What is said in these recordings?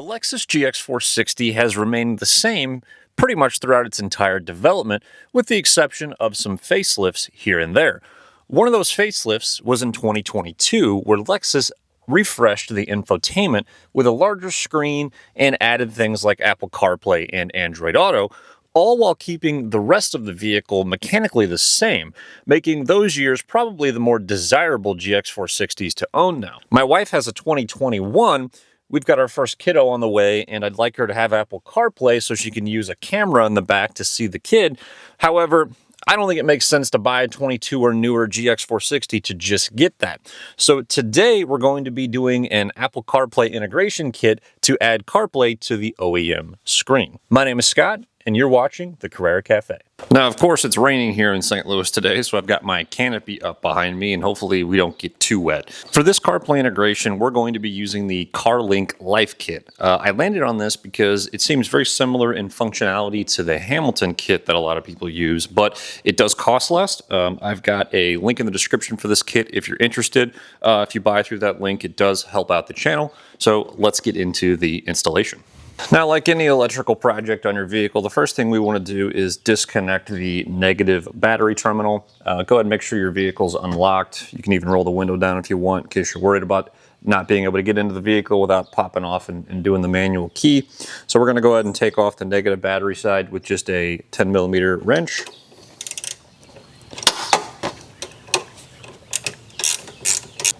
Lexus GX460 has remained the same pretty much throughout its entire development, with the exception of some facelifts here and there. One of those facelifts was in 2022, where Lexus refreshed the infotainment with a larger screen and added things like Apple CarPlay and Android Auto, all while keeping the rest of the vehicle mechanically the same, making those years probably the more desirable GX460s to own now. My wife has a 2021. We've got our first kiddo on the way, and I'd like her to have Apple CarPlay so she can use a camera in the back to see the kid. However, I don't think it makes sense to buy a 22 or newer GX460 to just get that. So today we're going to be doing an Apple CarPlay integration kit to add CarPlay to the OEM screen. My name is Scott, and you're watching the Carrera Cafe. Now, of course, it's raining here in St. Louis today, so I've got my canopy up behind me, and hopefully we don't get too wet. For this CarPlay integration, we're going to be using the CarLink Life Kit. I landed on this because it seems very similar in functionality to the Hamilton kit that a lot of people use, but it does cost less. I've got a link in the description for this kit if you're interested. If you buy through that link, it does help out the channel. So let's get into the installation. Now, like any electrical project on your vehicle, the first thing we want to do is disconnect the negative battery terminal. Go ahead and make sure your vehicle's unlocked. You can even roll the window down if you want, in case you're worried about not being able to get into the vehicle without popping off and doing the manual key. So we're going to go ahead and take off the negative battery side with just a 10mm wrench.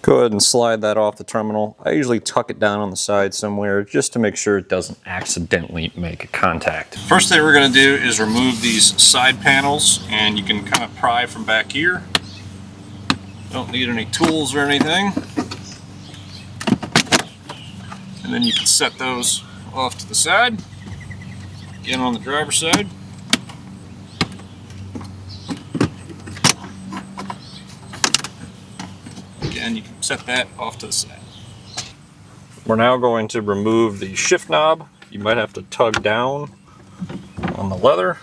Go ahead and slide that off the terminal. I usually tuck it down on the side somewhere just to make sure it doesn't accidentally make contact. First thing we're going to do is remove these side panels, and you can kind of pry from back here. Don't need any tools or anything. And then you can set those off to the side. Again, on the driver's side. And you can set that off to the side. We're now going to remove the shift knob. You might have to tug down on the leather.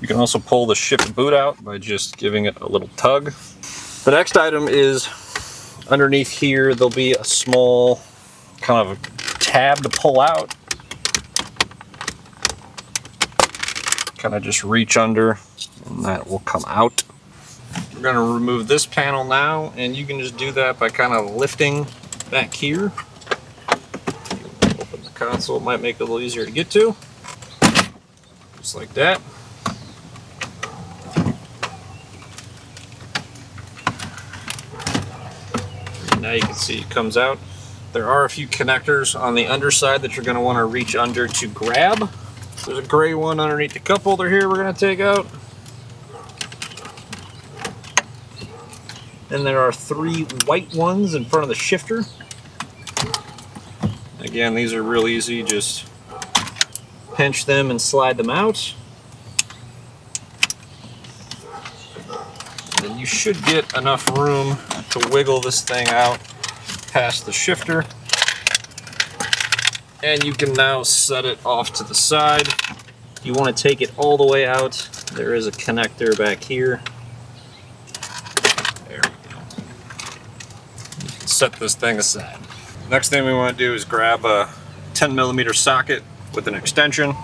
You can also pull the shift boot out by just giving it a little tug. The next item is underneath here. There'll be a small kind of tab to pull out. Kind of just reach under and that will come out. We're going to remove this panel now, and you can just do that by kind of lifting back here. Open the console, it might make it a little easier to get to. Just like that. And now you can see it comes out. There are a few connectors on the underside that you're going to want to reach under to grab. There's a gray one underneath the cup holder here we're going to take out. And there are 3 white ones in front of the shifter. Again, these are real easy, just pinch them and slide them out. And you should get enough room to wiggle this thing out past the shifter. And you can now set it off to the side. If you want to take it all the way out, there is a connector back here. Set this thing aside. Next thing we want to do is grab a 10mm socket with an extension,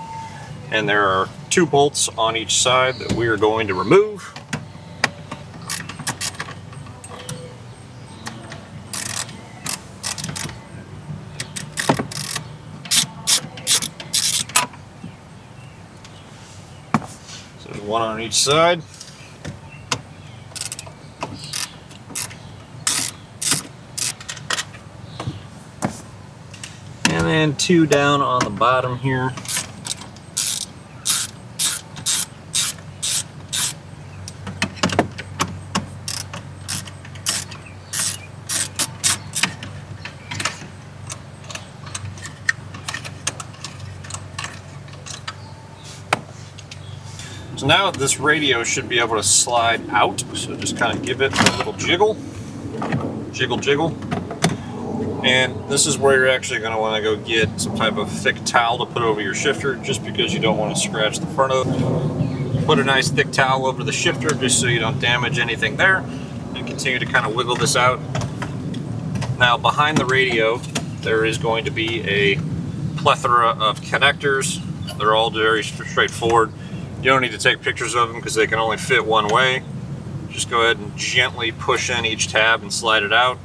and there are 2 bolts on each side that we are going to remove. So there's 1 on each side. And then 2 down on the bottom here. So now this radio should be able to slide out. So just kind of give it a little jiggle. Jiggle, jiggle. And this is where you're actually going to want to go get some type of thick towel to put over your shifter, just because you don't want to scratch the front of it. Put a nice thick towel over the shifter just so you don't damage anything there, and continue to kind of wiggle this out. Now behind the radio, there is going to be a plethora of connectors. They're all very straightforward. You don't need to take pictures of them because they can only fit one way. Just go ahead and gently push in each tab and slide it out.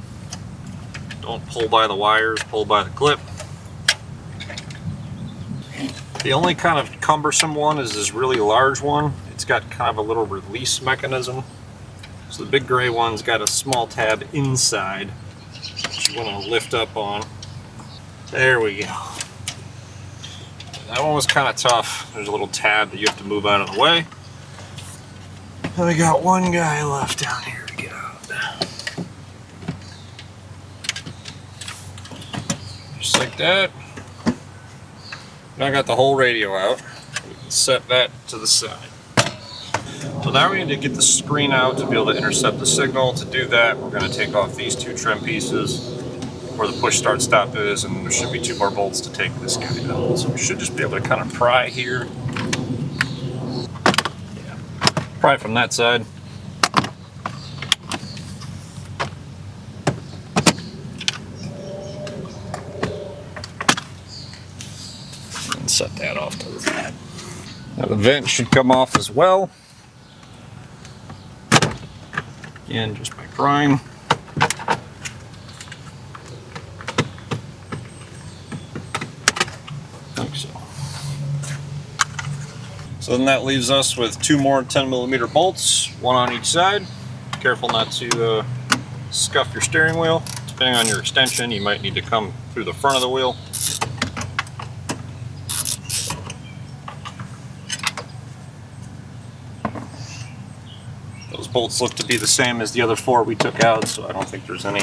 Don't pull by the wires, pull by the clip. The only kind of cumbersome one is this really large one. It's got kind of a little release mechanism. So the big gray one's got a small tab inside that you want to lift up on. There we go. That one was kind of tough. There's a little tab that you have to move out of the way. And we got one guy left down here to get out. Just like that. Now I got the whole radio out. We can set that to the side. So now we need to get the screen out to be able to intercept the signal. To do that, we're going to take off these two trim pieces where the push start stop is, and there should be 2 more bolts to take this guy out. So we should just be able to kind of pry here. Yeah. Pry from that side. And set that off to the side. Now the vent should come off as well. Again, just by prying. Like so. So then that leaves us with 2 more 10mm bolts, 1 on each side. Careful not to scuff your steering wheel. Depending on your extension, you might need to come through the front of the wheel. Those bolts look to be the same as the other 4 we took out, so I don't think there's any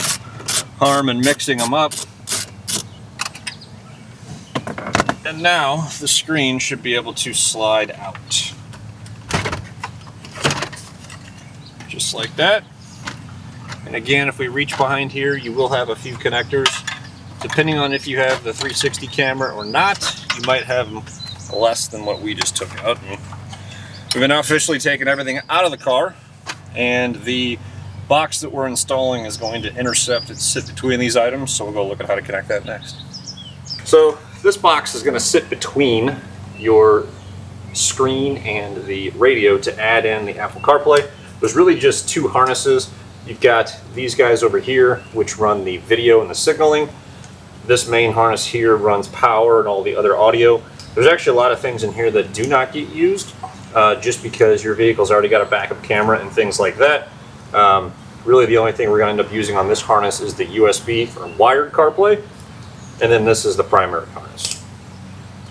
harm in mixing them up. And now the screen should be able to slide out. Just like that. And again, if we reach behind here, you will have a few connectors. Depending on if you have the 360 camera or not, you might have less than what we just took out. And we've now officially taken everything out of the car, and the box that we're installing is going to intercept and sit between these items, so we'll go look at how to connect that next. So this box is going to sit between your screen and the radio to add in the Apple CarPlay. There's really just 2 harnesses. You've got these guys over here, which run the video and the signaling. This main harness here runs power and all the other audio. There's actually a lot of things in here that do not get used, just because your vehicle's already got a backup camera and things like that. Really the only thing we're going to end up using on this harness is the USB for wired CarPlay, and then this is the primary harness.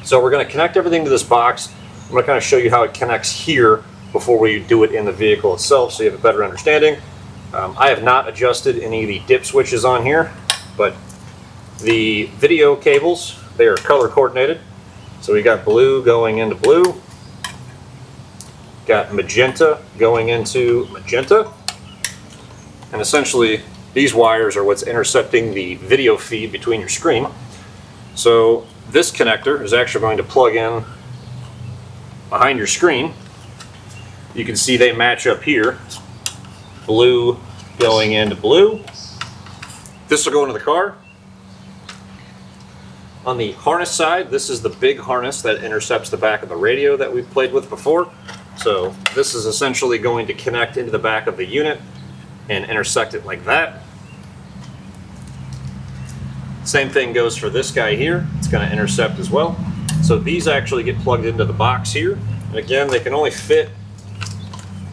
So we're going to connect everything to this box. I'm going to kind of show you how it connects here before we do it in the vehicle itself so you have a better understanding. I have not adjusted any of the dip switches on here, but the video cables, they are color coordinated. So we got blue going into blue, got magenta going into magenta, and essentially these wires are what's intercepting the video feed between your screen. So this connector is actually going to plug in behind your screen. You can see they match up here. Blue going into blue. This will go into the car. On the harness side, this is the big harness that intercepts the back of the radio that we've played with before. So this is essentially going to connect into the back of the unit and intersect it like that. Same thing goes for this guy here. It's going to intercept as well. So these actually get plugged into the box here. And again, they can only fit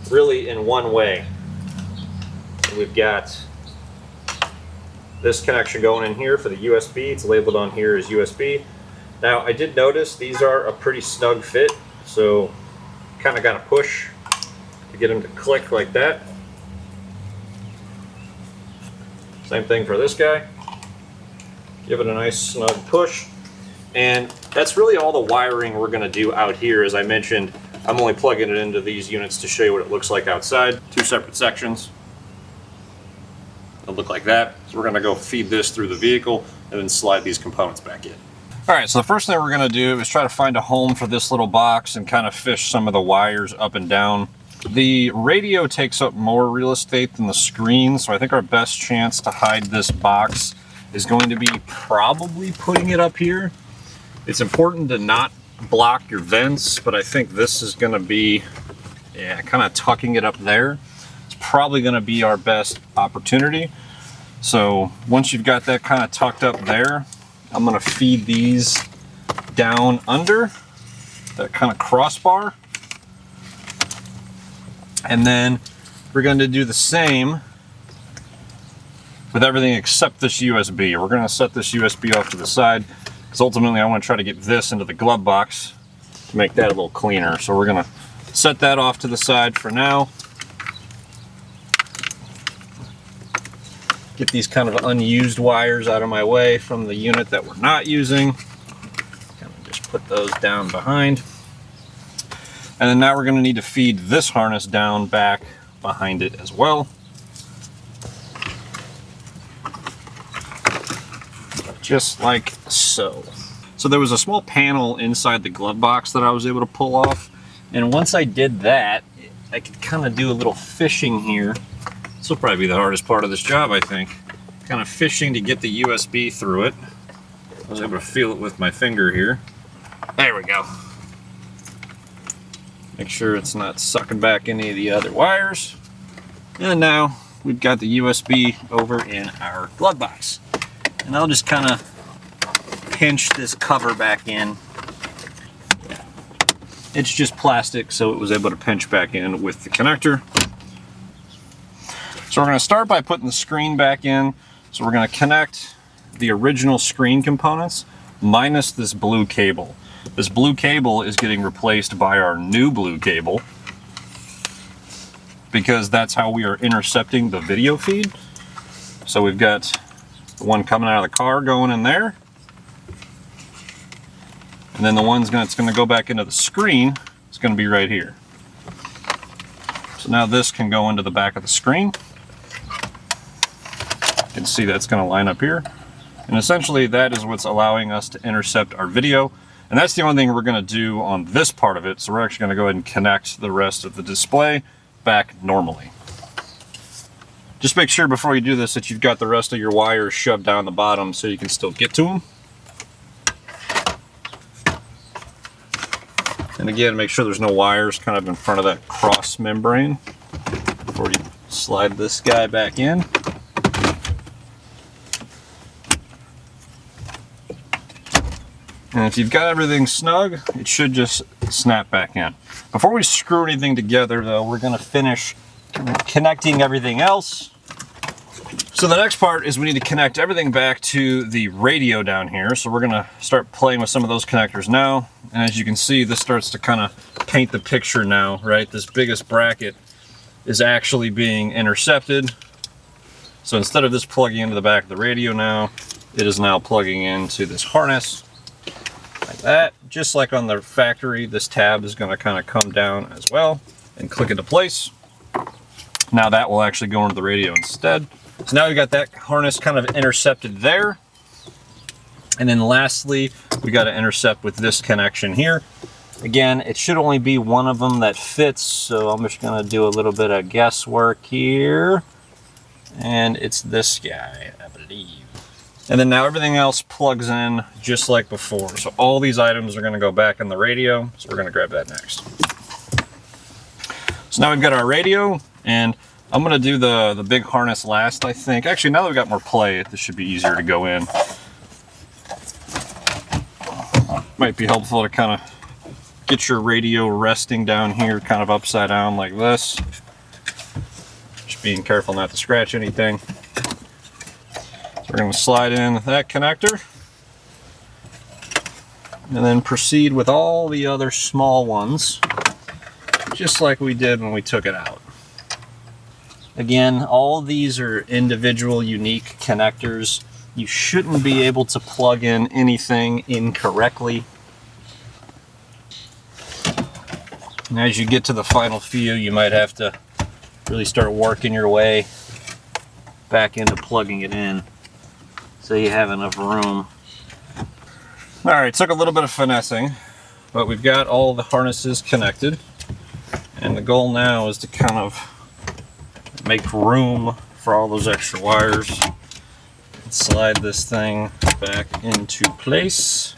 really in one way. And we've got this connection going in here for the USB. It's labeled on here as USB. Now I did notice these are a pretty snug fit, so kind of got to push to get them to click like that. Same thing for this guy. Give it a nice snug push. And that's really all the wiring we're going to do out here. As I mentioned, I'm only plugging it into these units to show you what it looks like outside. 2 separate sections. It'll look like that. So we're going to go feed this through the vehicle and then slide these components back in. Alright, so the first thing we're going to do is try to find a home for this little box and kind of fish some of the wires up and down. The radio takes up more real estate than the screen, so I think our best chance to hide this box is going to be probably putting it up here. It's important to not block your vents, but I think this is going to be, yeah, kind of tucking it up there. It's probably going to be our best opportunity. So once you've got that kind of tucked up there, I'm going to feed these down under that kind of crossbar. And then we're going to do the same with everything except this USB. We're going to set this USB off to the side because ultimately I want to try to get this into the glove box to make that a little cleaner. So we're going to set that off to the side for now. Get these kind of unused wires out of my way from the unit that we're not using. Kind of just put those down behind. And then now we're going to need to feed this harness down back behind it as well. Just like so. So there was a small panel inside the glove box that I was able to pull off. And once I did that, I could kind of do a little fishing here. This will probably be the hardest part of this job, I think. Kind of fishing to get the USB through it. I was able to feel it with my finger here. There we go. Make sure it's not sucking back any of the other wires. And now we've got the USB over in our glove box. And I'll just kind of pinch this cover back in. It's just plastic, so it was able to pinch back in with the connector. So we're going to start by putting the screen back in. So we're going to connect the original screen components minus this blue cable. This blue cable is getting replaced by our new blue cable because that's how we are intercepting the video feed. So we've got the one coming out of the car going in there. And then the one that's going to go back into the screen is going to be right here. So now this can go into the back of the screen. You can see that's going to line up here. And essentially that is what's allowing us to intercept our video. And that's the only thing we're going to do on this part of it. So we're actually going to go ahead and connect the rest of the display back normally. Just make sure before you do this that you've got the rest of your wires shoved down the bottom so you can still get to them. And again, make sure there's no wires kind of in front of that cross membrane before you slide this guy back in. And if you've got everything snug, it should just snap back in. Before we screw anything together though, we're going to finish connecting everything else. So the next part is we need to connect everything back to the radio down here. So we're going to start playing with some of those connectors now. And as you can see, this starts to kind of paint the picture now, right? This biggest bracket is actually being intercepted. So instead of this plugging into the back of the radio now, it is now plugging into this harness like that. Just like on the factory, this tab is going to kind of come down as well and click into place. Now that will actually go into the radio instead. So now we've got that harness kind of intercepted there. And then lastly, we got to intercept with this connection here. Again, it should only be one of them that fits, so I'm just going to do a little bit of guesswork here. And it's this guy, I believe. And then now everything else plugs in just like before. So all these items are going to go back in the radio, so we're going to grab that next. So now we've got our radio, and I'm going to do the big harness last, I think. Actually, now that we've got more play, this should be easier to go in. Might be helpful to kind of get your radio resting down here, kind of upside down like this. Just being careful not to scratch anything. So we're going to slide in that connector. And then proceed with all the other small ones, just like we did when we took it out. Again, all these are individual, unique connectors. You shouldn't be able to plug in anything incorrectly. And as you get to the final few, you might have to really start working your way back into plugging it in so you have enough room. All right, took a little bit of finessing, but we've got all the harnesses connected. And the goal now is to kind of make room for all those extra wires. Slide this thing back into place.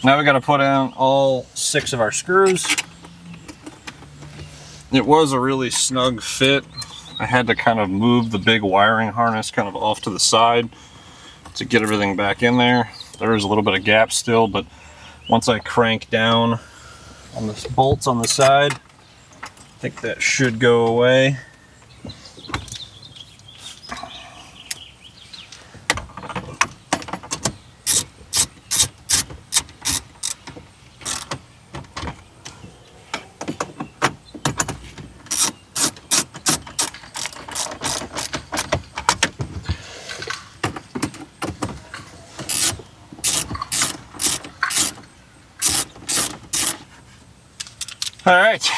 Now we got to put in all 6 of our screws. It was a really snug fit. I had to kind of move the big wiring harness kind of off to the side to get everything back in there. There is a little bit of gap still, but once I crank down on the bolts on the side, I think that should go away. All right,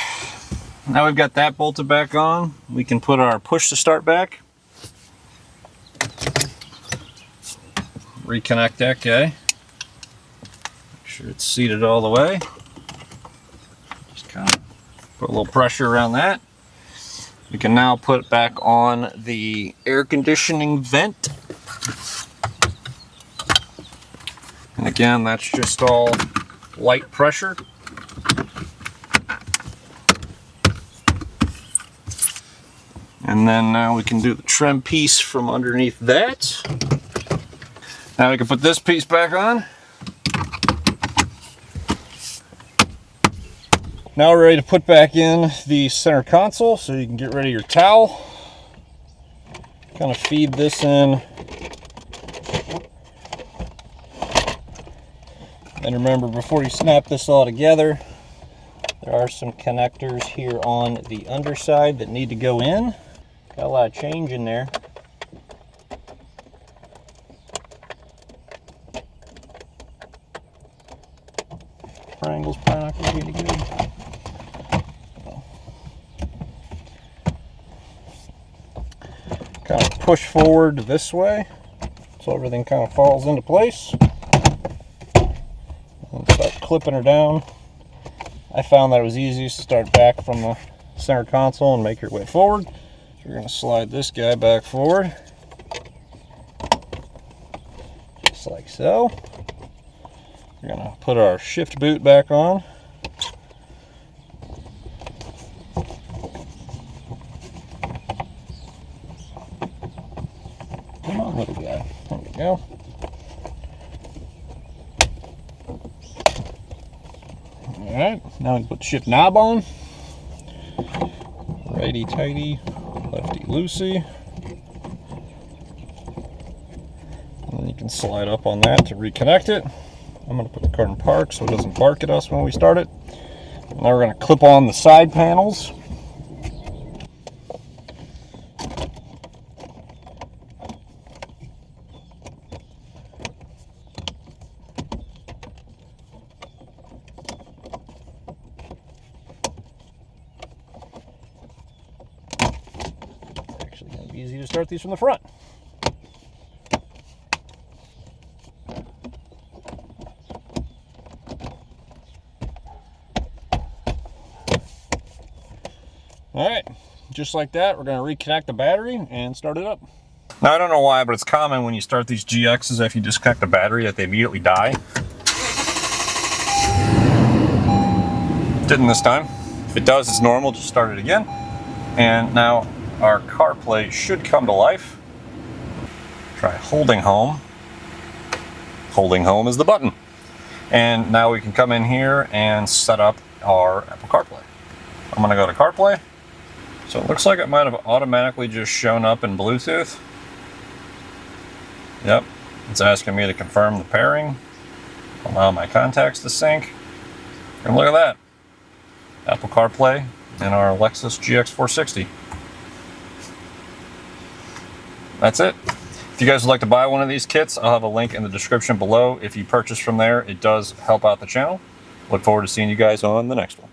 now we've got that bolted back on. We can put our push to start back. Reconnect that guy. Make sure it's seated all the way. Just kind of put a little pressure around that. We can now put it back on the air conditioning vent. And again, that's just all light pressure. And then now we can do the trim piece from underneath that. Now we can put this piece back on. Now we're ready to put back in the center console, so you can get rid of your towel. Kind of feed this in. And remember, before you snap this all together, there are some connectors here on the underside that need to go in. Got a lot of change in there. Triangle's probably not going to be any good. Kind of push forward this way so everything kind of falls into place. And start clipping her down. I found that it was easiest to start back from the center console and make your way forward. We're going to slide this guy back forward, just like so. We're going to put our shift boot back on. Come on, little guy. There we go. Alright, now we can put the shift knob on. Righty tighty. Lefty loosey. And then you can slide up on that to reconnect it. I'm going to put the car in park so it doesn't bark at us when we start it. Now we're going to clip on the side panels. Easy to start these from the front. All right, just like that, we're going to reconnect the battery and start it up. Now, I don't know why, but it's common when you start these GXs, if you disconnect the battery, that they immediately die. Didn't this time. If it does, it's normal, just start it again. And now our CarPlay should come to life. Try holding home. Holding home is the button. And now we can come in here and set up our Apple CarPlay. I'm going to go to CarPlay. So it looks like it might have automatically just shown up in Bluetooth. Yep, it's asking me to confirm the pairing. Allow my contacts to sync. And look at that. Apple CarPlay and our Lexus GX460. That's it. If you guys would like to buy one of these kits, I'll have a link in the description below. If you purchase from there, it does help out the channel. Look forward to seeing you guys on the next one.